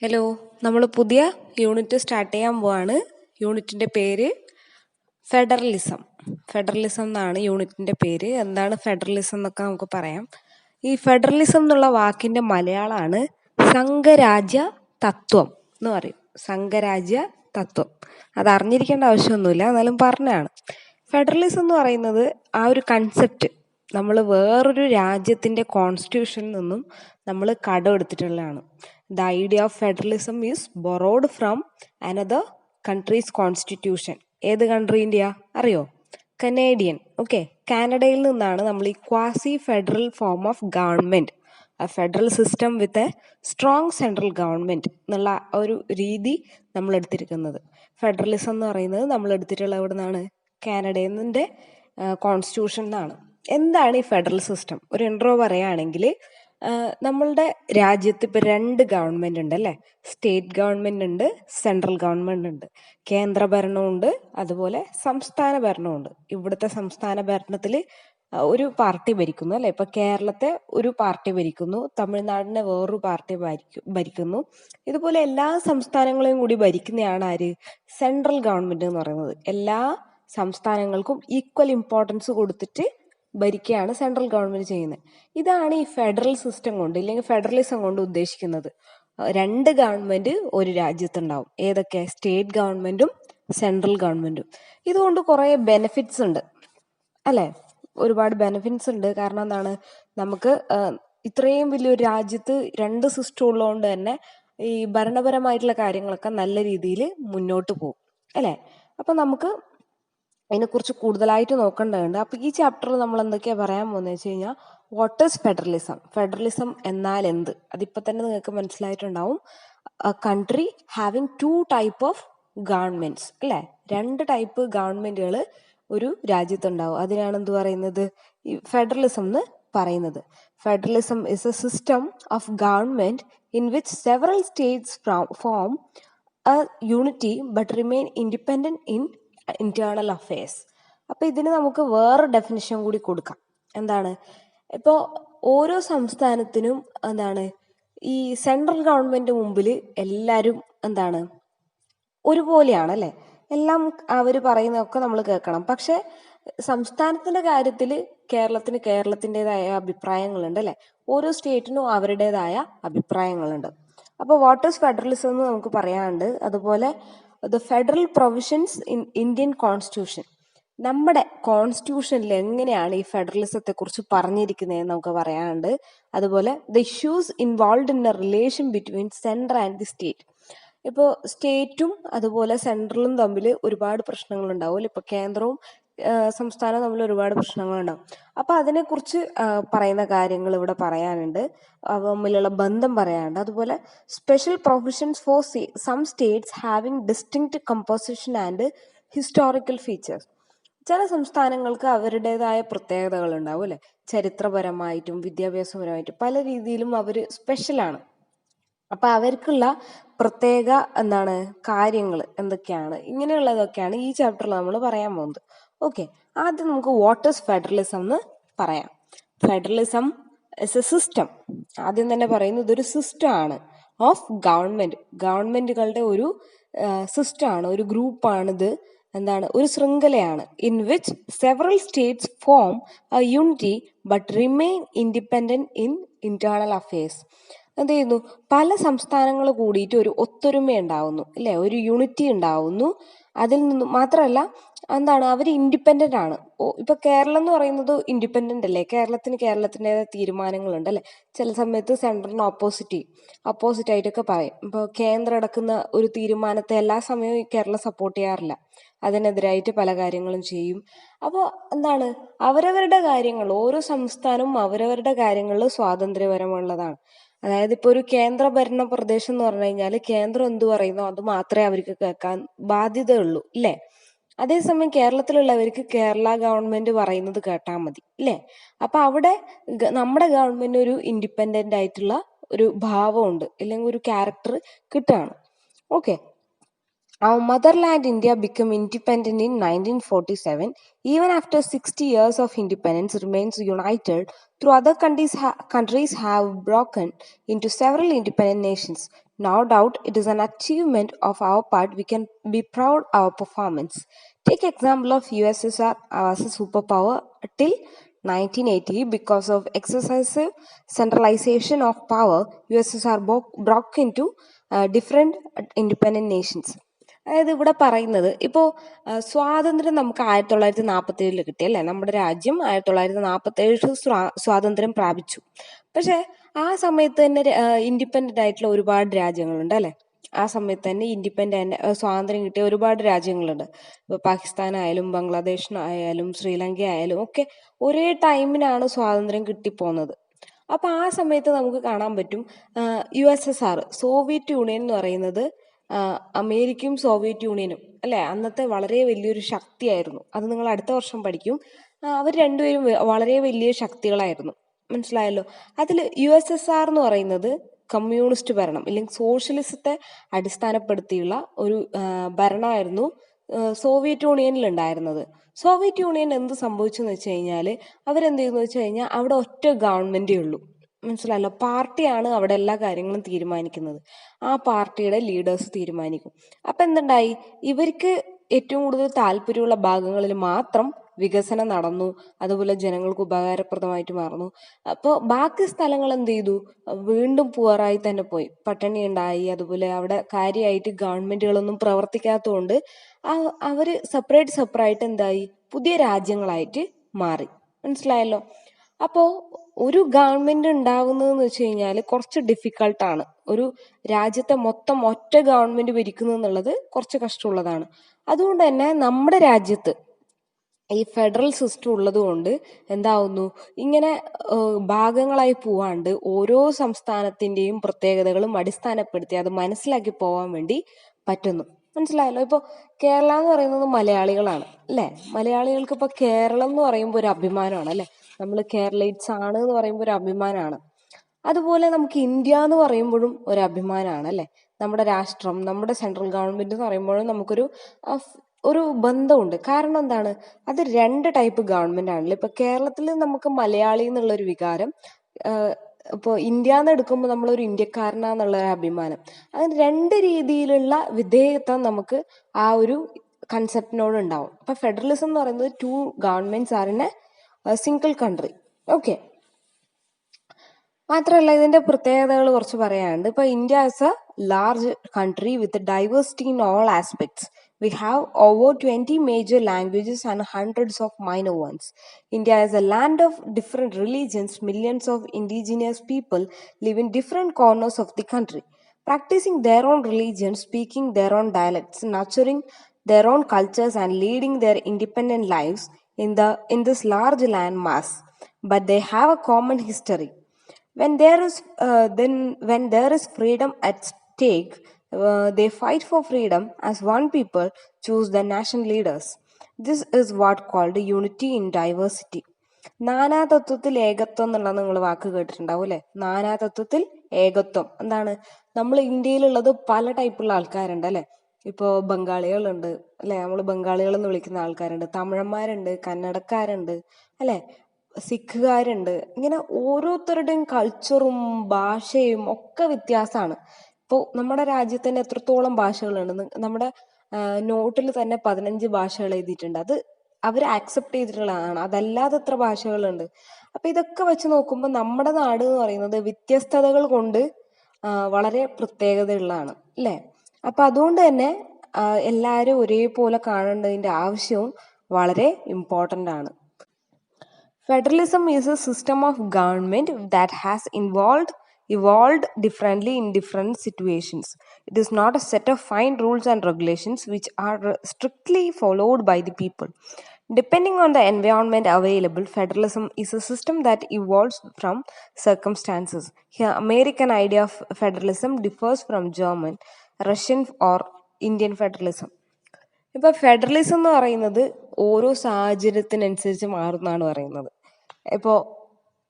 Hello, നമ്മൾ പുതിയ unit start ചെയ്യാൻ പോവാണ്. യൂണിറ്റിൻ്റെ പേര് ഫെഡറലിസം. ഫെഡറലിസം എന്നാണ് യൂണിറ്റിൻ്റെ പേര്. എന്താണ് ഫെഡറലിസം എന്നൊക്കെ നമുക്ക് പറയാം. ഈ ഫെഡറലിസം എന്നുള്ള വാക്കിൻ്റെ മലയാളമാണ് സംഘരാജ്യ തത്വം എന്ന് പറയും. സംഘരാജ്യ തത്വം അത് അറിഞ്ഞിരിക്കേണ്ട ആവശ്യമൊന്നുമില്ല, എന്നാലും പറഞ്ഞതാണ്. ഫെഡറലിസം എന്ന് പറയുന്നത് ആ ഒരു കൺസെപ്റ്റ് നമ്മൾ വേറൊരു രാജ്യത്തിൻ്റെ കോൺസ്റ്റിറ്റ്യൂഷനിൽ നിന്നും നമ്മൾ കടമെടുത്തിട്ടുള്ളതാണ്. The idea of federalism is borrowed from another country's constitution. ഏത് കൺട്രീൻ്റെയാ അറിയോ? കനേഡിയൻ. ഓക്കെ, കാനഡയിൽ നിന്നാണ് നമ്മൾ ഈ quasi federal form of government, a federal system with a strong central government എന്നുള്ള ഒരു രീതി നമ്മൾ എടുത്തിരിക്കുന്നത്. ഫെഡറലിസം എന്ന് പറയുന്നത് നമ്മൾ എടുത്തിട്ടുള്ള എവിടെ നിന്നാണ്? കാനഡയുടെ കോൺസ്റ്റിറ്റ്യൂഷൻ എന്നാണ്. എന്താണ് ഈ ഫെഡറൽ സിസ്റ്റം? ഒരു ഇൻട്രോ പറയുകയാണെങ്കിൽ, നമ്മളുടെ രാജ്യത്ത് ഇപ്പോൾ 2 ഗവൺമെൻറ് ഉണ്ട് അല്ലേ? സ്റ്റേറ്റ് ഗവൺമെൻറ് ഉണ്ട്, സെൻട്രൽ ഗവൺമെൻറ് ഉണ്ട്. കേന്ദ്ര ഭരണമുണ്ട്, അതുപോലെ സംസ്ഥാന ഭരണമുണ്ട്. ഇവിടുത്തെ സംസ്ഥാന ഭരണത്തിൽ ഒരു പാർട്ടി ഭരിക്കുന്നു അല്ലേ? ഇപ്പൊ കേരളത്തെ ഒരു പാർട്ടി ഭരിക്കുന്നു, തമിഴ്നാടിനെ വേറൊരു പാർട്ടി ഭരിക്കുന്നു. ഇതുപോലെ എല്ലാ സംസ്ഥാനങ്ങളെയും കൂടി ഭരിക്കുന്നതാണ് ആര്? സെൻട്രൽ ഗവൺമെന്റ് എന്ന് പറയുന്നത്. എല്ലാ സംസ്ഥാനങ്ങൾക്കും ഈക്വൽ ഇമ്പോർട്ടൻസ് കൊടുത്തിട്ട് ഭരിക്കുകയാണ് സെൻട്രൽ ഗവൺമെന്റ് ചെയ്യുന്നത്. ഇതാണ് ഈ ഫെഡറൽ സിസ്റ്റം കൊണ്ട്, ഇല്ലെങ്കിൽ ഫെഡറലിസം കൊണ്ട് ഉദ്ദേശിക്കുന്നത്. 2 ഗവൺമെന്റ് ഒരു രാജ്യത്തുണ്ടാവും. ഏതൊക്കെ? സ്റ്റേറ്റ് ഗവൺമെന്റും സെൻട്രൽ ഗവൺമെന്റും. ഇതുകൊണ്ട് കുറേ ബെനിഫിറ്റ്സ് ഉണ്ട് അല്ലേ? ഒരുപാട് ബെനിഫിറ്റ്സ് ഉണ്ട്. കാരണം എന്താണ്? നമുക്ക് ഇത്രയും വലിയൊരു രാജ്യത്ത് 2 സിസ്റ്റം ഉള്ളതുകൊണ്ട് തന്നെ ഈ ഭരണപരമായിട്ടുള്ള കാര്യങ്ങളൊക്കെ നല്ല രീതിയിൽ മുന്നോട്ട് പോകും അല്ലേ? അപ്പൊ നമുക്ക് അതിനെക്കുറിച്ച് കൂടുതലായിട്ട് നോക്കേണ്ടതുണ്ട്. അപ്പോൾ ഈ ചാപ്റ്ററിൽ നമ്മൾ എന്തൊക്കെയാണ് പറയാൻ പോകുന്നത് വെച്ച് കഴിഞ്ഞാൽ, വാട്ട് ഈസ് ഫെഡറലിസം? ഫെഡറലിസം എന്നാൽ എന്ത്? അതിപ്പോൾ തന്നെ നിങ്ങൾക്ക് മനസ്സിലായിട്ടുണ്ടാവും. Country having 2 type of governments അല്ലേ? 2 ടൈപ്പ് ഗവൺമെന്റുകൾ ഒരു രാജ്യത്തുണ്ടാവും. അതിനാണ് എന്ത് പറയുന്നത്? ഈ ഫെഡറലിസം എന്ന് പറയുന്നത്. Federalism is A system of government in which several States form A unity but remain independent in internal affairs. അപ്പൊ ഇതിന് നമുക്ക് വേറെ ഡെഫിനിഷൻ കൂടി കൊടുക്കാം. എന്താണ്? ഇപ്പോൾ ഓരോ സംസ്ഥാനത്തിനും എന്താണ്, ഈ സെൻട്രൽ ഗവൺമെന്റ് മുമ്പിൽ എല്ലാവരും എന്താണ്, ഒരുപോലെയാണ് അല്ലേ? എല്ലാം അവർ പറയുന്നതൊക്കെ നമ്മൾ കേൾക്കണം. പക്ഷെ സംസ്ഥാനത്തിന്റെ കാര്യത്തിൽ കേരളത്തിൻ്റെതായ അഭിപ്രായങ്ങളുണ്ട് അല്ലേ? ഓരോ സ്റ്റേറ്റിനും അവരുടേതായ അഭിപ്രായങ്ങളുണ്ട്. അപ്പോൾ വാട്ട് ഈസ് ഫെഡറലിസം എന്ന് നമുക്ക് പറയാനുണ്ട്. അതുപോലെ the federal provisions in Indian constitution, നമ്മുടെ കോൺസ്റ്റിറ്റ്യൂഷനിൽ എങ്ങനെയാണ് ഈ ഫെഡറലിസത്തെ കുറിച്ച് പറഞ്ഞിരിക്കുന്നതെന്ന് നമുക്ക് പറയാനുണ്ട്. അതുപോലെ the issues involve in A relation between central and the state. ഇപ്പോൾ സ്റ്റേറ്റും അതുപോലെ സെൻട്രലും തമ്മിൽ ഒരുപാട് പ്രശ്നങ്ങളുണ്ടാവും. ഇപ്പോൾ കേന്ദ്രവും സംസ്ഥാനവും തമ്മിൽ ഒരുപാട് പ്രശ്നങ്ങളുണ്ടാവും. അപ്പൊ അതിനെക്കുറിച്ച് പറയുന്ന കാര്യങ്ങൾ ഇവിടെ പറയാനുണ്ട്. അവ തമ്മിലുള്ള ബന്ധം പറയാനുണ്ട്. അതുപോലെ special provisions for some states having distinct composition and historical features. ചില സംസ്ഥാനങ്ങൾക്ക് അവരുടേതായ പ്രത്യേകതകൾ ഉണ്ടാവും അല്ലെ? ചരിത്രപരമായിട്ടും വിദ്യാഭ്യാസപരമായിട്ടും പല രീതിയിലും അവർ സ്പെഷ്യലാണ്. അപ്പൊ അവർക്കുള്ള പ്രത്യേക എന്താണ് കാര്യങ്ങൾ എന്തൊക്കെയാണ്, ഇങ്ങനെയുള്ളതൊക്കെയാണ് ഈ ചാപ്റ്ററിൽ നമ്മൾ പറയാൻ പോകുന്നത്. ഓക്കെ, ആദ്യം നമുക്ക് വാട്ട് ഈസ് ഫെഡറലിസം എന്ന് പറയാം. Federalism is A system. ആദ്യം തന്നെ പറയുന്നത് ഇതൊരു സിസ്റ്റം ആണ് ഓഫ് ഗവൺമെന്റുകളുടെ ഒരു സിസ്റ്റം ആണ്, ഒരു ഗ്രൂപ്പാണിത്. എന്താണ്? ഒരു ശൃംഖലയാണ്. In which several States form A unity but remain independent in internal affairs. എന്ത് ചെയ്യുന്നു? പല സംസ്ഥാനങ്ങൾ കൂടിയിട്ട് ഒരു ഒത്തൊരുമ ഉണ്ടാവുന്നു അല്ലെ? ഒരു യൂണിറ്റി ഉണ്ടാവുന്നു. അതിൽ നിന്ന് മാത്രമല്ല, എന്താണ്, അവർ ഇൻഡിപെൻഡന്റ് ആണ്. ഇപ്പൊ കേരളം എന്ന് പറയുന്നത് ഇൻഡിപെൻഡന്റ് അല്ലേ? കേരളത്തിൻ്റെതായ തീരുമാനങ്ങളുണ്ട് അല്ലെ? ചില സമയത്ത് സെൻട്രലിന് ഓപ്പോസിറ്റ് ആയിട്ടൊക്കെ പറയും. ഇപ്പോൾ കേന്ദ്രം എടുക്കുന്ന ഒരു തീരുമാനത്തെ എല്ലാ സമയവും കേരളം സപ്പോർട്ട് ചെയ്യാറില്ല. അതിനെതിരായിട്ട് പല കാര്യങ്ങളും ചെയ്യും. അപ്പോൾ എന്താണ്, അവരവരുടെ കാര്യങ്ങൾ, ഓരോ സംസ്ഥാനവും അവരവരുടെ കാര്യങ്ങളിൽ സ്വാതന്ത്ര്യപരമുള്ളതാണ്. അതായത് ഇപ്പോൾ ഒരു കേന്ദ്ര ഭരണ പ്രദേശം എന്ന് പറഞ്ഞു കഴിഞ്ഞാൽ കേന്ദ്രം എന്ത് പറയുന്നോ അത് മാത്രമേ അവർക്ക് കേൾക്കാൻ ബാധ്യതയുള്ളൂ ഇല്ലേ? അതേസമയം കേരളത്തിലുള്ളവർക്ക് കേരള ഗവൺമെന്റ് പറയുന്നത് കേട്ടാൽ മതി ഇല്ലേ? അപ്പൊ അവിടെ നമ്മുടെ ഗവൺമെന്റ് ഒരു ഇൻഡിപെൻഡന്റ് ആയിട്ടുള്ള ഒരു ഭാവമുണ്ട്, അല്ലെങ്കിൽ ഒരു ക്യാരക്ടർ കിട്ടുകയാണ്. Okay, Our motherland India became independent in 1947. Even after 60 years of independence, remains united through other countries have broken into several independent nations. No doubt it is an achievement of our part. We can be proud of our performance. Take example of USSR as a superpower till 1980. Because of excessive centralization of power, USSR broke into different independent nations. അതായത് ഇവിടെ പറയുന്നത് ഇപ്പോൾ സ്വാതന്ത്ര്യം നമുക്ക് 1947 കിട്ടി അല്ലേ. നമ്മുടെ രാജ്യം 1947 സ്വാതന്ത്ര്യം പ്രാപിച്ചു. പക്ഷെ ആ സമയത്ത് തന്നെ ഇൻഡിപെൻഡന്റ് ആയിട്ടുള്ള ഒരുപാട് രാജ്യങ്ങളുണ്ട് അല്ലെ. ആ സമയത്ത് തന്നെ ഇൻഡിപെൻഡന്റ് സ്വാതന്ത്ര്യം കിട്ടിയ ഒരുപാട് രാജ്യങ്ങളുണ്ട്. ഇപ്പോൾ പാകിസ്ഥാനായാലും ബംഗ്ലാദേശിനായാലും ശ്രീലങ്ക ആയാലും ഒക്കെ ഒരേ ടൈമിനാണ് സ്വാതന്ത്ര്യം കിട്ടിപ്പോകുന്നത്. അപ്പൊ ആ സമയത്ത് നമുക്ക് കാണാൻ പറ്റും USSR സോവിയറ്റ് യൂണിയൻ എന്ന് പറയുന്നത് അമേരിക്കയും സോവിയറ്റ് യൂണിയനും അല്ലെ അന്നത്തെ വളരെ വലിയൊരു ശക്തിയായിരുന്നു. അത് നിങ്ങൾ അടുത്ത വർഷം പഠിക്കും. അവർ രണ്ടുപേരും വളരെ വലിയ ശക്തികളായിരുന്നു. മനസ്സിലായല്ലോ. അതിൽ USSR എന്ന് പറയുന്നത് കമ്മ്യൂണിസ്റ്റ് ഭരണം അല്ലെങ്കിൽ സോഷ്യലിസത്തെ അടിസ്ഥാനപ്പെടുത്തിയുള്ള ഒരു ഭരണമായിരുന്നു സോവിയറ്റ് യൂണിയനിൽ ഉണ്ടായിരുന്നത്. സോവിയറ്റ് യൂണിയൻ എന്ത് സംഭവിച്ചെന്ന് വെച്ച് കഴിഞ്ഞാൽ അവരെന്ത് ചെയ്തെന്ന് വെച്ച് കഴിഞ്ഞാൽ അവിടെ ഒറ്റ ഗവൺമെന്റേ ഉള്ളൂ. മനസ്സിലായല്ലോ. പാർട്ടിയാണ് അവിടെ എല്ലാ കാര്യങ്ങളും തീരുമാനിക്കുന്നത്. ആ പാർട്ടിയുടെ ലീഡേഴ്സ് തീരുമാനിക്കും. അപ്പൊ എന്തുണ്ടായി, ഇവർക്ക് ഏറ്റവും കൂടുതൽ താല്പര്യമുള്ള ഭാഗങ്ങളിൽ മാത്രം വികസനം നടന്നു. അതുപോലെ ജനങ്ങൾക്ക് ഉപകാരപ്രദമായിട്ട് മാറുന്നു. അപ്പോൾ ബാക്കി സ്ഥലങ്ങൾ എന്ത് ചെയ്തു, വീണ്ടും പുവറായി തന്നെ പോയി. പട്ടിണി ഉണ്ടായി. അതുപോലെ അവിടെ കാര്യമായിട്ട് ഗവൺമെന്റുകളൊന്നും പ്രവർത്തിക്കാത്തതുകൊണ്ട് അവര് സെപ്പറേറ്റ് എന്തായി, പുതിയ രാജ്യങ്ങളായിട്ട് മാറി. മനസ്സിലായല്ലോ. അപ്പോ ഒരു ഗവൺമെന്റ് ഉണ്ടാകുന്നതെന്ന് വെച്ച് കഴിഞ്ഞാൽ കുറച്ച് ഡിഫിക്കൾട്ടാണ്. ഒരു രാജ്യത്തെ മൊത്തം ഒറ്റ ഗവൺമെന്റ് ഭരിക്കുന്നത് എന്നുള്ളത് കുറച്ച് കഷ്ടമുള്ളതാണ്. അതുകൊണ്ട് തന്നെ നമ്മുടെ രാജ്യത്ത് ഈ ഫെഡറൽ സിസ്റ്റം ഉള്ളത് കൊണ്ട് എന്താവുന്നു, ഇങ്ങനെ ഭാഗങ്ങളായി പോവാണ്ട് ഓരോ സംസ്ഥാനത്തിന്റെയും പ്രത്യേകതകളും അടിസ്ഥാനപ്പെടുത്തി അത് മനസ്സിലാക്കി പോവാൻ വേണ്ടി പറ്റുന്നു. മനസ്സിലായല്ലോ. ഇപ്പോൾ കേരള എന്ന് പറയുന്നത് മലയാളികളാണ് അല്ലെ. മലയാളികൾക്ക് ഇപ്പൊ കേരളം എന്ന് പറയുമ്പോൾ ഒരു അഭിമാനമാണ് അല്ലെ. നമ്മൾ കേരളൈറ്റ്സ് ആണ് എന്ന് പറയുമ്പോൾ ഒരു അഭിമാനമാണ്. അതുപോലെ നമുക്ക് ഇന്ത്യ എന്ന് പറയുമ്പോഴും ഒരു അഭിമാനമാണ് അല്ലെ. നമ്മുടെ രാഷ്ട്രം, നമ്മുടെ സെൻട്രൽ ഗവൺമെന്റ് എന്ന് പറയുമ്പോഴും നമുക്കൊരു ഒരു ബന്ധമുണ്ട്. കാരണം എന്താണ്, അത് രണ്ട് ടൈപ്പ് ഗവൺമെന്റ് ആണല്ലോ. ഇപ്പൊ കേരളത്തിൽ നമുക്ക് മലയാളി എന്നുള്ള ഒരു വികാരം, ഇപ്പോൾ ഇന്ത്യ എന്ന് എടുക്കുമ്പോൾ നമ്മളൊരു ഇന്ത്യക്കാരനാന്നുള്ള ഒരു അഭിമാനം. അങ്ങനെ രണ്ട് രീതിയിലുള്ള വിധേയത്വം നമുക്ക് ആ ഒരു കൺസെപ്റ്റിനോട് ഉണ്ടാവും. അപ്പൊ ഫെഡറലിസം എന്ന് പറയുന്നത് 2 governments are in A single country. Okay. മാത്രമല്ല ഇതിന്റെ പ്രത്യേകതകൾ കുറച്ച് പറയാനുണ്ട്. ഇപ്പൊ India is a large country with diversity in all aspects. We have over 20 major languages and hundreds of minor ones. India is a land of different religions. Millions of indigenous people live in different corners of the country, practicing their own religion, speaking their own dialects, nurturing their own cultures, and leading their independent lives in this large land mass. But they have a common history. When there is freedom at stake, they fight for freedom as one people, choose the national leaders. This is what called unity in diversity. നാനാതത്വത്തിൽ ഏകത്വം എന്നുള്ള നിങ്ങൾ വാക്ക് കേട്ടിട്ടുണ്ടാവും അല്ലെ. നാനാതത്വത്തിൽ ഏകത്വം എന്താണ്, നമ്മൾ ഇന്ത്യയിലുള്ളത് പല ടൈപ്പുള്ള ആൾക്കാരുണ്ട് അല്ലെ. ഇപ്പോ ബംഗാളികളുണ്ട് അല്ലെ, നമ്മൾ ബംഗാളികൾ എന്ന് വിളിക്കുന്ന ആൾക്കാരുണ്ട്, തമിഴന്മാരുണ്ട്, കന്നഡക്കാരുണ്ട് അല്ലെ, സിഖുകാരുണ്ട്. ഇങ്ങനെ ഓരോരുത്തരുടെയും കൾച്ചറും ഭാഷയും ഒക്കെ വ്യത്യാസമാണ്. ഇപ്പോൾ നമ്മുടെ രാജ്യത്ത് തന്നെ എത്രത്തോളം ഭാഷകളുണ്ട്. നമ്മുടെ നോട്ടിൽ തന്നെ 15 ഭാഷകൾ എഴുതിയിട്ടുണ്ട്. അത് അവർ ആക്സെപ്റ്റ് ചെയ്തിട്ടുള്ളതാണ്. അതല്ലാതെ എത്ര ഭാഷകളുണ്ട്. അപ്പൊ ഇതൊക്കെ വെച്ച് നോക്കുമ്പോൾ നമ്മുടെ നാട് എന്ന് പറയുന്നത് വ്യത്യസ്തതകൾ കൊണ്ട് വളരെ പ്രത്യേകതയുള്ളതാണ് അല്ലേ. അപ്പൊ അതുകൊണ്ട് തന്നെ എല്ലാവരും ഒരേപോലെ കാണേണ്ടതിന്റെ ആവശ്യവും വളരെ ഇമ്പോർട്ടൻ്റ് ആണ്. Federalism is a system of government that has evolved differently in different situations. It is not a set of fine rules and regulations which are strictly followed by the people. Depending on the environment available, federalism is a system that evolves from circumstances. Here, American idea of federalism differs from German, Russian or Indian federalism. ഇപ്പൊ federalism എന്ന് പറയുന്നത് ഓരോ സാഹചര്യത്തിനനുസരിച്ച് മാറുന്നാണ് പറയുന്നത്. ഇപ്പോ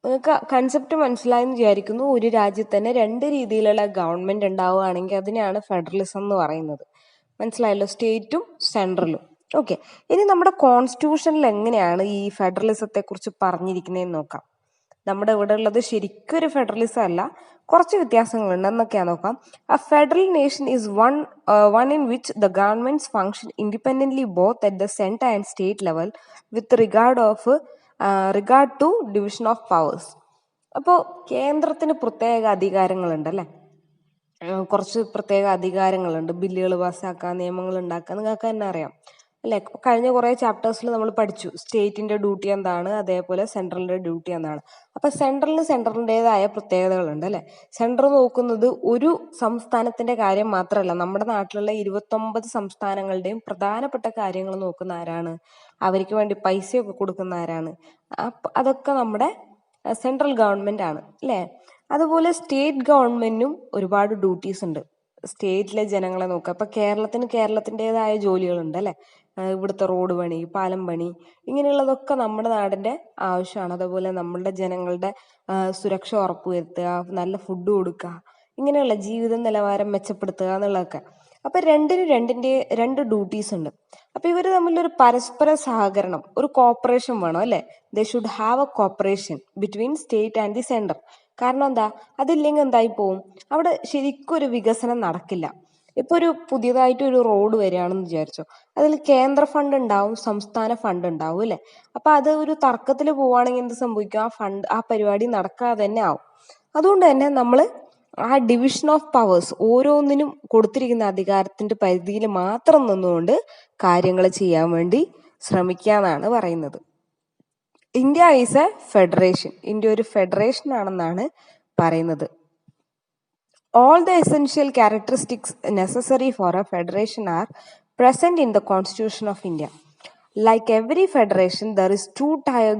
നിങ്ങൾക്ക് concept മനസ്സിലായെന്ന് വിചാരിക്കുന്നു. ഒരു രാജ്യത്ത് തന്നെ രണ്ട് രീതിയിലുള്ള ഗവൺമെന്റ് ഉണ്ടാവുകയാണെങ്കിൽ അതിനെയാണ് ഫെഡറലിസം എന്ന് പറയുന്നത്. മനസ്സിലായല്ലോ, സ്റ്റേറ്റും സെൻട്രലും. ഓക്കെ, ഇനി നമ്മുടെ കോൺസ്റ്റിറ്റ്യൂഷനിൽ എങ്ങനെയാണ് ഈ ഫെഡറലിസത്തെ കുറിച്ച് പറഞ്ഞിരിക്കുന്നതെന്ന് നോക്കാം. നമ്മുടെ ഇവിടെ ഉള്ളത് ശരിക്കും ഒരു ഫെഡറലിസം അല്ല, കുറച്ച് വ്യത്യാസങ്ങളുണ്ട്. എന്നൊക്കെയാ നോക്കാം. A federal nation is one in which the governments function independently both at the central and state level with regard to division of powers. അപ്പോൾ കേന്ദ്രത്തിന് പ്രത്യേക അധികാരങ്ങളുണ്ട് അല്ലേ, കുറച്ച് പ്രത്യേക അധികാരങ്ങളുണ്ട്. ബില്ലുകൾ പാസ്സാക്കാൻ, നിയമങ്ങൾ ഉണ്ടാക്കാൻ, നിങ്ങൾക്ക് തന്നെ അറിയാം അല്ലെ. കഴിഞ്ഞ കുറേ ചാപ്റ്റേഴ്സിൽ നമ്മൾ പഠിച്ചു സ്റ്റേറ്റിന്റെ ഡ്യൂട്ടി എന്താണ്, അതേപോലെ സെൻട്രലിന്റെ ഡ്യൂട്ടി എന്താണ്. അപ്പൊ സെൻട്രലിന് സെൻട്രലിൻ്റെതായ പ്രത്യേകതകളുണ്ട് അല്ലെ. സെൻട്രൽ നോക്കുന്നത് ഒരു സംസ്ഥാനത്തിന്റെ കാര്യം മാത്രമല്ല, നമ്മുടെ നാട്ടിലുള്ള 29 സംസ്ഥാനങ്ങളുടെയും പ്രധാനപ്പെട്ട കാര്യങ്ങൾ നോക്കുന്ന ആരാണ്, അവർക്ക് വേണ്ടി പൈസയൊക്കെ കൊടുക്കുന്ന ആരാണ്, അതൊക്കെ നമ്മുടെ സെൻട്രൽ ഗവൺമെന്റ് ആണ് അല്ലേ. അതുപോലെ സ്റ്റേറ്റ് ഗവൺമെന്റിനും ഒരുപാട് ഡ്യൂട്ടീസ് ഉണ്ട്. സ്റ്റേറ്റിലെ ജനങ്ങളെ നോക്കുക. ഇപ്പൊ കേരളത്തിൻ്റെതായ ജോലികളുണ്ട് അല്ലെ. ഇവിടുത്തെ റോഡ് പണി, പാലം പണി, ഇങ്ങനെയുള്ളതൊക്കെ നമ്മുടെ നാടിന്റെ ആവശ്യമാണ്. അതുപോലെ നമ്മളുടെ ജനങ്ങളുടെ സുരക്ഷ ഉറപ്പുവരുത്തുക, നല്ല ഫുഡ് കൊടുക്കുക, ഇങ്ങനെയുള്ള ജീവിത നിലവാരം മെച്ചപ്പെടുത്തുക എന്നുള്ളതൊക്കെ. അപ്പൊ രണ്ട് ഡ്യൂട്ടീസ് ഉണ്ട്. അപ്പൊ ഇവര് തമ്മിലൊരു പരസ്പര സഹകരണം, ഒരു കോപ്പറേഷൻ വേണം അല്ലെ. They should have A corporation between state and the centre. കാരണം എന്താ, അതില്ലെങ്കിൽ എന്തായി പോവും, അവിടെ ശരിക്കും ഒരു വികസനം നടക്കില്ല. ഇപ്പൊ ഒരു പുതിയതായിട്ട് ഒരു റോഡ് വരികയാണെന്ന് വിചാരിച്ചോ, അതിൽ കേന്ദ്ര ഫണ്ട് ഉണ്ടാവും, സംസ്ഥാന ഫണ്ട് ഉണ്ടാവും അല്ലെ. അപ്പൊ അത് ഒരു തർക്കത്തിൽ പോവുകയാണെങ്കിൽ എന്ത് സംഭവിക്കും, ആ പരിപാടി നടക്കാതെ തന്നെ ആവും. അതുകൊണ്ട് തന്നെ നമ്മൾ ആ ഡിവിഷൻ ഓഫ് പവേഴ്സ്, ഓരോന്നിനും കൊടുത്തിരിക്കുന്ന അധികാരത്തിന്റെ പരിധിയിൽ മാത്രം നിന്നുകൊണ്ട് കാര്യങ്ങൾ ചെയ്യാൻ വേണ്ടി ശ്രമിക്കാന്നാണ് പറയുന്നത്. India is A federation. India ഒരു ഫെഡറേഷൻ ആണെന്നാണ് പറയുന്നത്. All the essential characteristics necessary for a federation are present in the Constitution of India. Like every federation, there is two-tier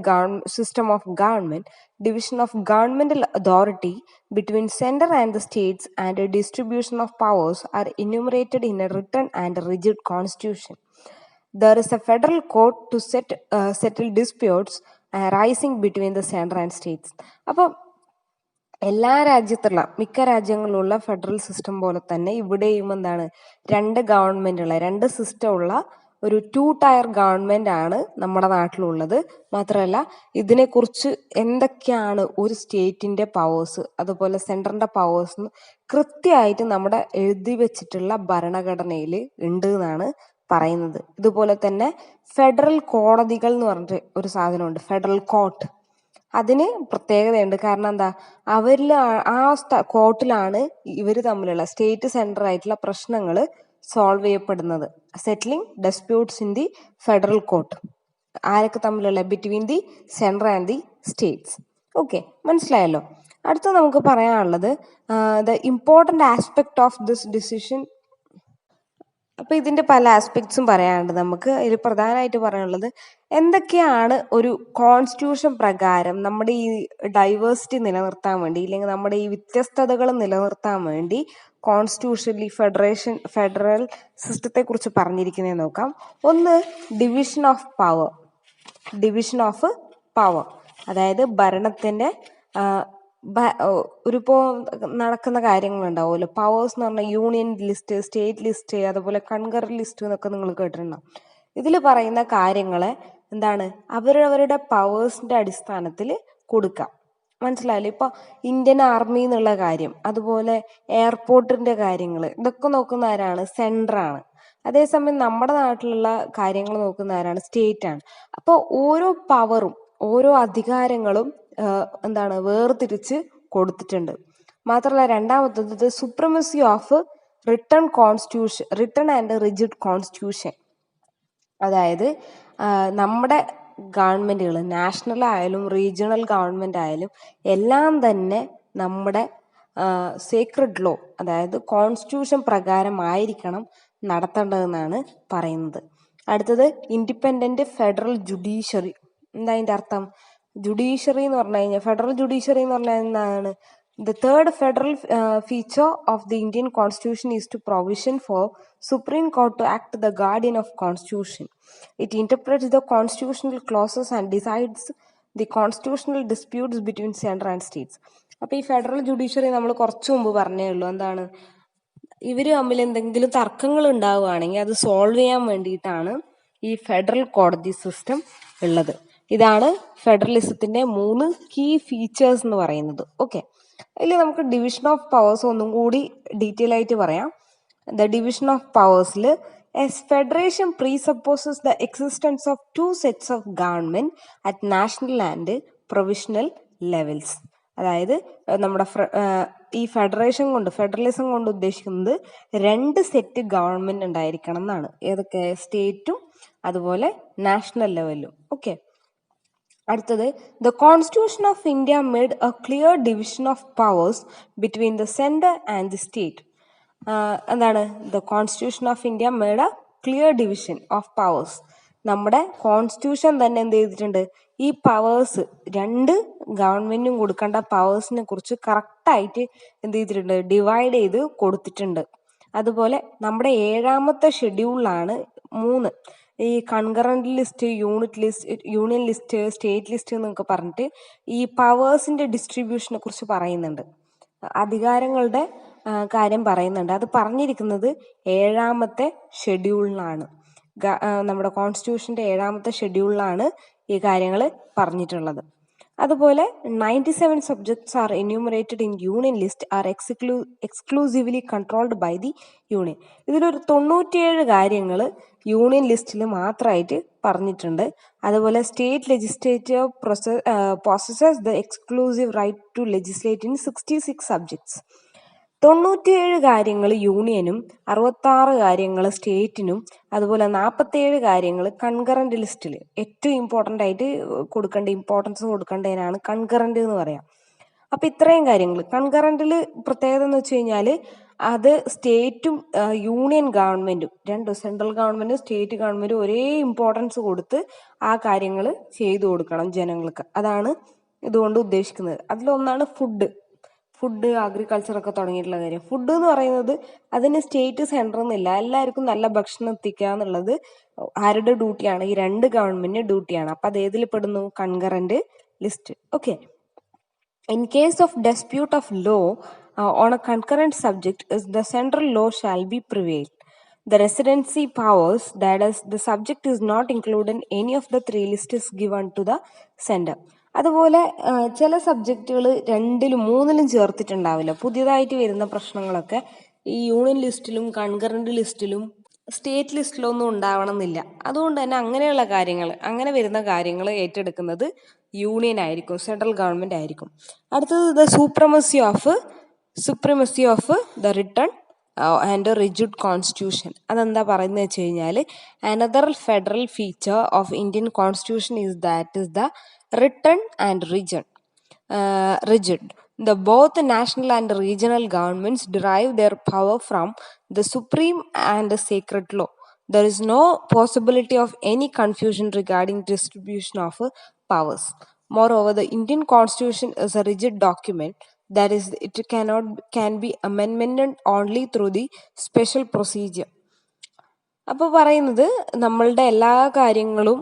system of government, division of governmental authority between center and the states, and a distribution of powers are enumerated in a written and rigid constitution. There is a federal court to settle disputes arising between the center and states. അപ്പോൾ എല്ലാ രാജ്യത്തുള്ള മിക്ക രാജ്യങ്ങളിലുള്ള federal system പോലെ തന്നെ ഇവിടെയും എന്താണ്, രണ്ട് സിസ്റ്റം ഉള്ള ഒരു 2-tier ഗവൺമെന്റ് ആണ് നമ്മുടെ നാട്ടിലുള്ളത്. മാത്രമല്ല ഇതിനെക്കുറിച്ച് എന്തൊക്കെയാണ് ഒരു സ്റ്റേറ്റിന്റെ പവേഴ്സ്, അതുപോലെ സെൻട്രലിന്റെ പവേഴ്സ് കൃത്യമായിട്ട് നമ്മുടെ എഴുതി വെച്ചിട്ടുള്ള ഭരണഘടനയിൽ ഉണ്ട് എന്നാണ് പറയുന്നത്. ഇതുപോലെ തന്നെ ഫെഡറൽ കോടതികൾ എന്ന് പറഞ്ഞിട്ട് ഒരു സാധനമുണ്ട്, ഫെഡറൽ കോർട്ട്. അതിന് പ്രത്യേകതയുണ്ട്. കാരണം എന്താ, അവരിൽ കോർട്ടിലാണ് ഇവർ തമ്മിലുള്ള സ്റ്റേറ്റ് സെൻട്രൽ ആയിട്ടുള്ള പ്രശ്നങ്ങൾ സോൾവ് ചെയ്യപ്പെടുന്നത്. Settling disputes in the federal court. ആരൊക്കെ തമ്മിലുള്ള, between the central and the States. Okay, മനസ്സിലായല്ലോ. അടുത്ത നമുക്ക് പറയാനുള്ളത് the important aspect of this decision. അപ്പൊ ഇതിന്റെ പല ആസ്പെക്ട്സും പറയാനുണ്ട് നമുക്ക്. ഇതിൽ പ്രധാനമായിട്ട് പറയാനുള്ളത് എന്തൊക്കെയാണ് ഒരു കോൺസ്റ്റിറ്റ്യൂഷൻ പ്രകാരം നമ്മുടെ ഈ ഡൈവേഴ്സിറ്റി നിലനിർത്താൻ വേണ്ടി, ഇല്ലെങ്കിൽ നമ്മുടെ ഈ വ്യത്യസ്തതകൾ നിലനിർത്താൻ വേണ്ടി കോൺസ്റ്റിറ്റ്യൂഷനിൽ ഫെഡറൽ സിസ്റ്റത്തെ കുറിച്ച് പറഞ്ഞിരിക്കുന്നത് നോക്കാം. ഒന്ന്, ഡിവിഷൻ ഓഫ് പവർ. അതായത് ഭരണത്തിന്റെ ഒരുപ്പോ നടക്കുന്ന കാര്യങ്ങളുണ്ടാവുമല്ലോ, പവേഴ്സ് എന്ന് പറഞ്ഞാൽ യൂണിയൻ ലിസ്റ്റ്, സ്റ്റേറ്റ് ലിസ്റ്റ്, അതുപോലെ കൺകറന്റ് ലിസ്റ്റ് എന്നൊക്കെ നിങ്ങൾ കേട്ടിട്ടുണ്ടാവും. ഇതിൽ പറയുന്ന കാര്യങ്ങളെ എന്താണ്, അവരവരുടെ പവേഴ്സിന്റെ അടിസ്ഥാനത്തിൽ കൊടുക്കാം. മനസ്സിലായല്ലോ. ഇപ്പൊ ഇന്ത്യൻ ആർമി എന്നുള്ള കാര്യം, അതുപോലെ എയർപോർട്ടിന്റെ കാര്യങ്ങൾ, ഇതൊക്കെ നോക്കുന്ന ആരാണ്, സെൻട്രൽ ആണ്. അതേസമയം നമ്മുടെ നാട്ടിലുള്ള കാര്യങ്ങൾ നോക്കുന്ന ആരാണ്, സ്റ്റേറ്റ് ആണ്. അപ്പോൾ ഓരോ പവറും ഓരോ അധികാരങ്ങളും എന്താണ് വേർതിരിച്ച് കൊടുത്തിട്ടുണ്ട്. മാത്രമല്ല രണ്ടാമത്തത് supremacy of written and rigid constitution. അതായത് നമ്മുടെ ഗവൺമെന്റുകൾ, നാഷണൽ ആയാലും റീജിയണൽ ഗവൺമെന്റ് ആയാലും എല്ലാം തന്നെ നമ്മുടെ സേക്രഡ് ലോ, അതായത് കോൺസ്റ്റിറ്റ്യൂഷൻ പ്രകാരമായിരിക്കണം നടത്തേണ്ടതെന്നാണ് പറയുന്നത്. അടുത്തത് ഇൻഡിപെൻഡന്റ് ഫെഡറൽ ജുഡീഷ്യറി. എന്താ അതിന്റെ അർത്ഥം? ജുഡീഷ്യറി എന്ന് പറഞ്ഞു കഴിഞ്ഞാൽ, ഫെഡറൽ ജുഡീഷ്യറി എന്ന് പറഞ്ഞാൽ എന്താണ്? The third federal feature of the Indian Constitution is to provision for Supreme Court to act the guardian of Constitution. It interprets the constitutional clauses and decides the constitutional disputes between center and states. അപ്പോൾ ഈ federal judiciary നമ്മൾ കുറച്ചു മുമ്പ് പറഞ്ഞേ ഉള്ളൂ. എന്താണ്? ഇവർ തമ്മിൽ എന്തെങ്കിലും തർക്കങ്ങൾ ഉണ്ടാവുകയാണെങ്കിൽ അത് സോൾവ് ചെയ്യാൻ വേണ്ടിയിട്ടാണ് ഈ ഫെഡറൽ കോടതി സിസ്റ്റം ഉള്ളത്. ഇതാണ് ഫെഡറലിസത്തിന്റെ 3 കീ ഫീച്ചേഴ്സ് എന്ന് പറയുന്നത്. ഓക്കെ, അതിൽ നമുക്ക് ഡിവിഷൻ ഓഫ് പവേഴ്സ് ഒന്നും കൂടി ഡീറ്റെയിൽ ആയിട്ട് പറയാം. ദ ഡിവിഷൻ ഓഫ് പവേഴ്സിൽ as federation presupposes the existence of 2 sets of government at national and provisional levels. അതായത് നമ്മുടെ ഈ ഫെഡറലിസം കൊണ്ട് ഉദ്ദേശിക്കുന്നത് 2 സെറ്റ് ഗവൺമെന്റ് ഉണ്ടായിരിക്കണം എന്നാണ്. ഏതൊക്കെ? സ്റ്റേറ്റും അതുപോലെ നാഷണൽ ലെവലും. ഓക്കെ, അടുത്തത് the constitution of India made a clear division of powers between the centre and the state. എന്താണ്? The constitution of India made a clear division of powers. നമ്മുടെ കോൺസ്റ്റിറ്റ്യൂഷൻ തന്നെ എന്ത് ചെയ്തിട്ടുണ്ട്? ഈ പവേഴ്സ് 2 ഗവൺമെന്റിനും കൊടുക്കേണ്ട പവേഴ്സിനെ കുറിച്ച് കറക്റ്റായിട്ട് എന്ത് ചെയ്തിട്ടുണ്ട്? ഡിവൈഡ് ചെയ്ത് കൊടുത്തിട്ടുണ്ട്. അതുപോലെ നമ്മുടെ 7ാമത്തെ ഷെഡ്യൂളിലാണ് 3 ഈ concurrent list, unit list, union list, state list എന്നൊക്കെ പറഞ്ഞിട്ട് ഈ പവേഴ്സിന്റെ ഡിസ്ട്രിബ്യൂഷനെ കുറിച്ച് പറയുന്നുണ്ട്. അധികാരങ്ങളുടെ കാര്യം പറയുന്നുണ്ട്. അത് പറഞ്ഞിരിക്കുന്നത് 7ാമത്തെ ഷെഡ്യൂളിലാണ്. നമ്മുടെ കോൺസ്റ്റിറ്റ്യൂഷന്റെ 7ാമത്തെ ഷെഡ്യൂളിലാണ് ഈ കാര്യങ്ങൾ പറഞ്ഞിട്ടുള്ളത്. അതുപോലെ 97 subjects are enumerated in union list are exclusively controlled by the union. ഇതിലൊരു 97 കാര്യങ്ങൾ യൂണിയൻ ലിസ്റ്റിൽ മാത്രമായിട്ട് പറഞ്ഞിട്ടുണ്ട്. അതുപോലെ state legislative possesses the exclusive right to legislate in 66 subjects. 97 കാര്യങ്ങൾ യൂണിയനും 66 കാര്യങ്ങൾ സ്റ്റേറ്റിനും അതുപോലെ 47 കാര്യങ്ങൾ കൺകറന്റ് ലിസ്റ്റിൽ ഏറ്റവും ഇമ്പോർട്ടൻസ് കൊടുക്കേണ്ടതിനാണ് കൺകറന്റ് എന്ന് പറയാം. അപ്പൊ ഇത്രയും കാര്യങ്ങൾ കൺകറന്റിൽ പ്രത്യേകത എന്ന് വെച്ച് കഴിഞ്ഞാൽ അത് സ്റ്റേറ്റും യൂണിയൻ ഗവൺമെന്റും സെൻട്രൽ ഗവൺമെന്റും സ്റ്റേറ്റ് ഗവൺമെന്റും ഒരേ ഇമ്പോർട്ടൻസ് കൊടുത്ത് ആ കാര്യങ്ങൾ ചെയ്തു കൊടുക്കണം ജനങ്ങൾക്ക്. അതാണ് ഇതുകൊണ്ട് ഉദ്ദേശിക്കുന്നത്. അതിലൊന്നാണ് ഫുഡ്, അഗ്രികൾച്ചർ ഒക്കെ തുടങ്ങിയിട്ടുള്ള കാര്യം. ഫുഡ് എന്ന് പറയുന്നത് അതിന് സ്റ്റേറ്റ് സെൻറ്റർ എന്നില്ല. എല്ലാവർക്കും നല്ല ഭക്ഷണം എത്തിക്കുക എന്നുള്ളത് ആരുടെ ഡ്യൂട്ടിയാണ്? ഈ 2 ഗവൺമെന്റിന്റെ ഡ്യൂട്ടിയാണ്. അപ്പൊ അത് ഏതിൽ പെടുന്നു? Concurrent list. Okay, in case of dispute of law on a concurrent subject, the central law shall be prevail. The residency powers, that is, the subject is not included in any of the 3 lists given to the center. അതുപോലെ ചില സബ്ജക്റ്റുകൾ 2ലും 3ലും ചേർത്തിട്ടുണ്ടാവില്ല. പുതിയതായിട്ട് വരുന്ന പ്രശ്നങ്ങളൊക്കെ ഈ union ലിസ്റ്റിലും concurrent ലിസ്റ്റിലും state ലിസ്റ്റിലൊന്നും ഉണ്ടാവണമെന്നില്ല. അതുകൊണ്ട് തന്നെ അങ്ങനെ വരുന്ന കാര്യങ്ങൾ ഏറ്റെടുക്കുന്നത് യൂണിയൻ ആയിരിക്കും, സെൻട്രൽ ഗവൺമെന്റ് ആയിരിക്കും. അടുത്തത് the supremacy of the written and rigid constitution. അതെന്താ പറയുന്നത് വെച്ച് കഴിഞ്ഞാൽ another federal feature of Indian constitution is the written and rigid. The both national and regional governments derive their power from the supreme and sacred law. There is no possibility of any confusion regarding distribution of powers. Moreover, the Indian Constitution is a rigid document. That is, it can be amended only through the special procedure. അപ്പോൾ പറയുന്നത് നമ്മളുടെ എല്ലാ കാര്യങ്ങളും,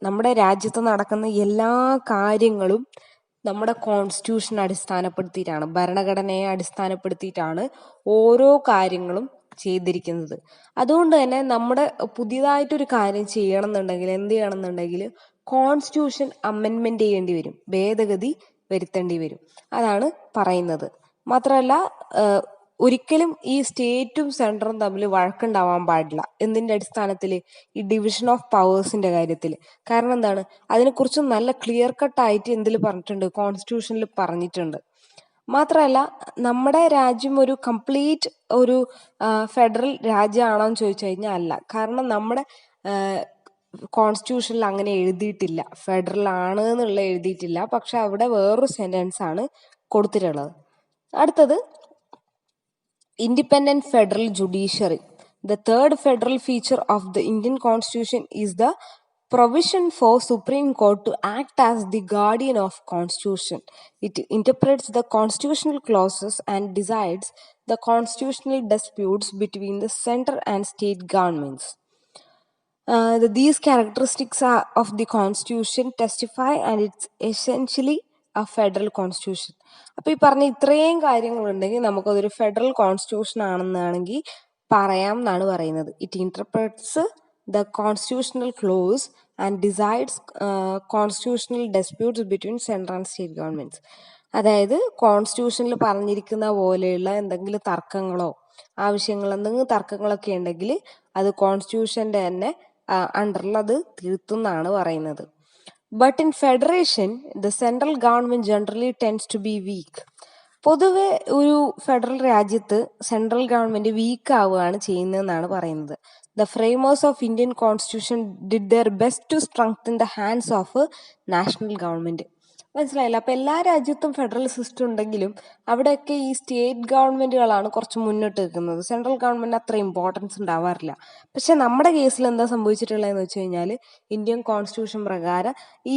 നമ്മുടെ രാജ്യത്ത് നടക്കുന്ന എല്ലാ കാര്യങ്ങളും നമ്മുടെ കോൺസ്റ്റിറ്റ്യൂഷൻ അടിസ്ഥാനപ്പെടുത്തിയിട്ടാണ്, ഭരണഘടനയെ അടിസ്ഥാനപ്പെടുത്തിയിട്ടാണ് ഓരോ കാര്യങ്ങളും ചെയ്തിരിക്കുന്നത്. അതുകൊണ്ട് തന്നെ നമ്മുടെ പുതിയതായിട്ടൊരു കാര്യം എന്ത് ചെയ്യണമെന്നുണ്ടെങ്കിൽ കോൺസ്റ്റിറ്റ്യൂഷൻ അമെൻമെന്റ് ചെയ്യേണ്ടി വരും, ഭേദഗതി വരുത്തേണ്ടി വരും. അതാണ് പറയുന്നത്. മാത്രമല്ല ഒരിക്കലും ഈ സ്റ്റേറ്റും സെൻട്രലും തമ്മിൽ വഴക്കുണ്ടാവാൻ പാടില്ല. എന്തിന്റെ അടിസ്ഥാനത്തിൽ? ഈ ഡിവിഷൻ ഓഫ് പവേഴ്സിന്റെ കാര്യത്തിൽ. കാരണം എന്താണ്? അതിനെക്കുറിച്ച് നല്ല ക്ലിയർ കട്ടായിട്ട് എന്തിൽ പറഞ്ഞിട്ടുണ്ട്? കോൺസ്റ്റിറ്റ്യൂഷനിൽ പറഞ്ഞിട്ടുണ്ട്. മാത്രമല്ല നമ്മുടെ രാജ്യം ഒരു കംപ്ലീറ്റ് ഒരു ഫെഡറൽ രാജ്യമാണോ എന്ന് ചോദിച്ചു കഴിഞ്ഞാൽ അല്ല. കാരണം നമ്മുടെ കോൺസ്റ്റിറ്റ്യൂഷനിൽ അങ്ങനെ എഴുതിയിട്ടില്ല, ഫെഡറൽ ആണ് എന്നുള്ള എഴുതിയിട്ടില്ല. പക്ഷെ അവിടെ വേറൊരു സെന്റൻസ് ആണ് കൊടുത്തിട്ടുള്ളത്. അടുത്തത് independent federal judiciary. The third federal feature of the Indian Constitution is the provision for Supreme Court to act as the guardian of Constitution. It interprets the constitutional clauses and decides the constitutional disputes between the center and state governments. These characteristics of the Constitution testify and it's essentially a federal constitution. അപ്പോൾ ഈ പറഞ്ഞ ഇത്രയും കാര്യങ്ങളുണ്ടെങ്കിൽ നമുക്കതൊരു federal constitution ആണെന്നാണെങ്കിൽ പറയാം എന്നാണ് പറയുന്നത്. It interprets the constitutional close and decides constitutional disputes between central and state governments. അതായത് കോൺസ്റ്റിറ്റ്യൂഷനിൽ പറഞ്ഞിരിക്കുന്ന പോലെയുള്ള എന്തെങ്കിലും തർക്കങ്ങളോ എന്തെങ്കിലും തർക്കങ്ങളൊക്കെ ഉണ്ടെങ്കിൽ അത് കോൺസ്റ്റിറ്റ്യൂഷന്റെ തന്നെ അണ്ടറിൽ അത് തിരുത്തുന്നാണ് പറയുന്നത്. But in federation the central government generally tends to be weak. പൊതുവെ ഒരു ഫെഡറൽ രാജ്യത്ത് സെൻട്രൽ ഗവൺമെന്റ് വീക്ക് ആവുകയാണ് ചെയ്യുന്നതെന്നാണ് പറയുന്നത്. The framers of Indian constitution did their best to strengthen the hands of national government. മനസ്സിലായില്ല? അപ്പൊ എല്ലാ രാജ്യത്തും ഫെഡറൽ സിസ്റ്റം ഉണ്ടെങ്കിലും അവിടെയൊക്കെ ഈ സ്റ്റേറ്റ് ഗവൺമെന്റുകളാണ് കുറച്ച് മുന്നിട്ട് നിൽക്കുന്നത്. സെൻട്രൽ ഗവൺമെന്റ് അത്ര ഇമ്പോർട്ടൻസ് ഉണ്ടാവാറില്ല. പക്ഷെ നമ്മുടെ കേസിൽ എന്താ സംഭവിച്ചിട്ടുള്ളതെന്ന് വെച്ച് കഴിഞ്ഞാൽ ഇന്ത്യൻ കോൺസ്റ്റിറ്റ്യൂഷൻ പ്രകാരം ഈ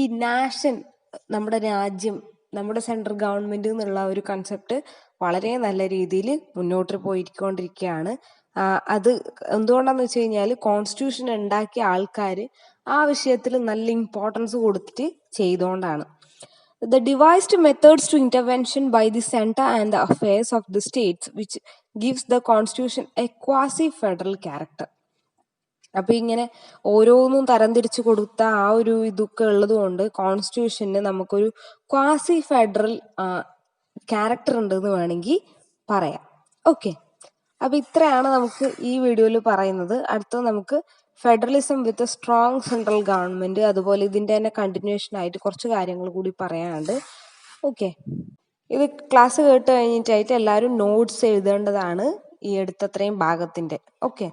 നമ്മുടെ രാജ്യം, നമ്മുടെ സെൻട്രൽ ഗവൺമെന്റ് എന്നുള്ള ഒരു കൺസെപ്റ്റ് വളരെ നല്ല രീതിയിൽ മുന്നോട്ട് പോയിക്കൊണ്ടിരിക്കുകയാണ്. അത് എന്തുകൊണ്ടാന്ന് വെച്ച് കഴിഞ്ഞാൽ കോൺസ്റ്റിറ്റ്യൂഷൻ ഉണ്ടാക്കിയ ആൾക്കാർ ആ വിഷയത്തിൽ നല്ല ഇമ്പോർട്ടൻസ് കൊടുത്തിട്ട് ചെയ്തുകൊണ്ടാണ്. The devised methods to intervention by the center and the affairs of the states which gives the constitution a quasi-federal character. അപ്പൊ ഇങ്ങനെ ഓരോന്നും തരംതിരിച്ചു കൊടുത്ത ആ ഒരു ഇതൊക്കെ ഉള്ളത് കൊണ്ട് കോൺസ്റ്റിറ്റ്യൂഷന് നമുക്കൊരു ക്വാസി ഫെഡറൽ ക്യാരക്ടർ ഉണ്ടെന്ന് വേണമെങ്കിൽ പറയാം. ഓക്കെ, അപ്പൊ ഇത്രയാണ് നമുക്ക് ഈ വീഡിയോയിൽ പറയുന്നത്. അടുത്തത് നമുക്ക് federalism with a strong central government, അതുപോലെ ഇതിന്റെ തന്നെ കണ്ടിന്യൂഷൻ ആയിട്ട് കുറച്ച് കാര്യങ്ങൾ കൂടി പറയാനുണ്ട്. ഓക്കെ, ഇത് ക്ലാസ് കേട്ട് കഴിഞ്ഞിട്ടായിട്ട് എല്ലാവരും നോട്ട്സ് എഴുതേണ്ടതാണ് ഈ എടുത്തത്രയും ഭാഗത്തിന്റെ. ഓക്കെ.